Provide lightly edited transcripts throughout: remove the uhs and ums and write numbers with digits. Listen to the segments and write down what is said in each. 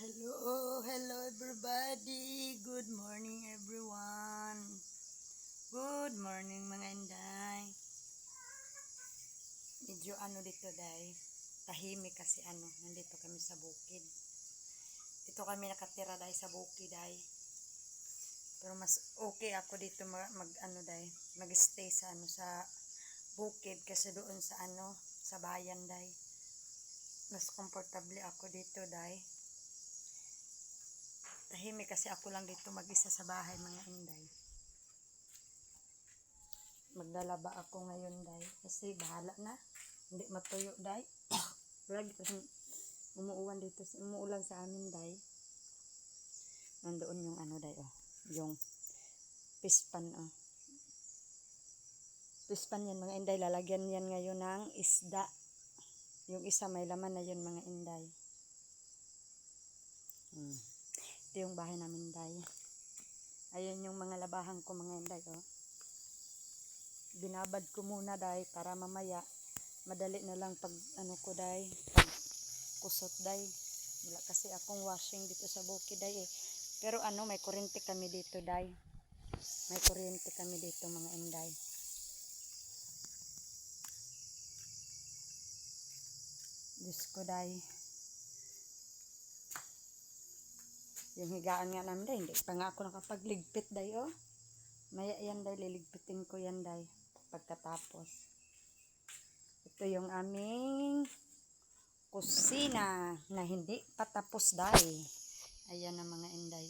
Hello everybody. Good morning everyone. Good morning mga inday. Medyo dito day. Tahimik kasi nandito kami sa bukid. Dito kami nakatira day sa bukid day. Pero mas okay ako dito mag mag-stay sa sa bukid kasi doon sa sa bayan day. Mas komportable ako dito day. Tahimik kasi ako lang dito mag-isa sa bahay mga inday. Maglalaba ako ngayon day kasi bahala na. Hindi matuyo day. Lagi kasi umuulan sa amin day. Nandoon yung day yung pispan Pispan yan mga inday, lalagyan yan ngayon ng isda. Yung isa may laman na yun mga inday. Ito yung bahay namin day. Ayan yung mga labahan ko mga inday Binabad ko muna day para mamaya madali na lang pag ko day, pag kusot day. Wala kasi akong washing dito sa bukid day Pero may kuryente kami dito day. May kuryente kami dito mga inday. Diyos ko day. Yung higaan nga namin day, hindi pa nga ako nakapagligpit day Maya yan day, liligpitin ko yan day pagkatapos. Ito yung aming kusina na hindi patapos day. Ayan ang mga inday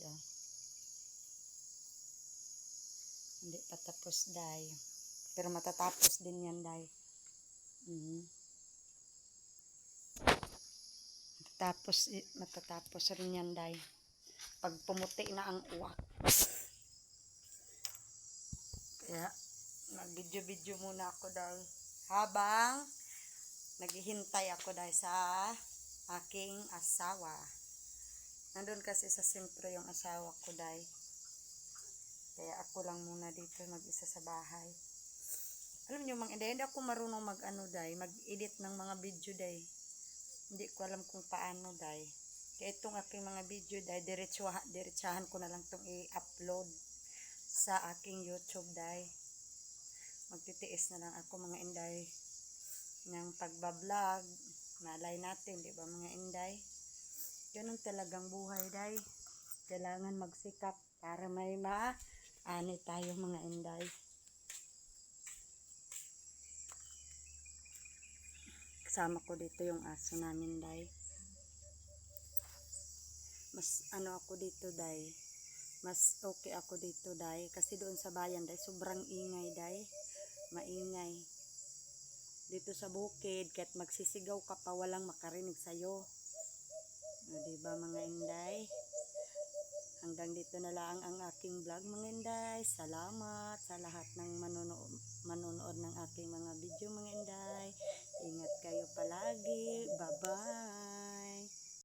Hindi patapos day. Pero matatapos din yan day. Matatapos rin yan day. Pag pumuti na ang uwak. Kaya mag-video muna ako day. Habang naghihintay ako day sa aking asawa. Nandun kasi sa sentro yung asawa ko day. Kaya ako lang muna dito mag-isa sa bahay. Alam niyo mga hindi ako marunong mag-edit ng mga video day. Hindi ko alam kung paano day. Kaya itong aking mga video day, diretsahan ko na lang itong i-upload sa aking YouTube day. Magtitiis na lang ako mga inday ng pagbablog. Malay natin, di ba mga inday? Ganun talagang buhay day. Kailangan magsikap para may maani tayo mga inday. Kasama ko dito yung aso namin day. Mas ako dito day. Mas okay ako dito day. Kasi doon sa bayan day, sobrang ingay day. Maingay. Dito sa bukid, kahit magsisigaw ka pa, walang makarinig sa'yo. Diba mga inday? Hanggang dito na lang ang aking vlog mga inday. Salamat sa lahat ng manonood ng aking mga video mga inday. Ingat kayo palagi. Bye-bye.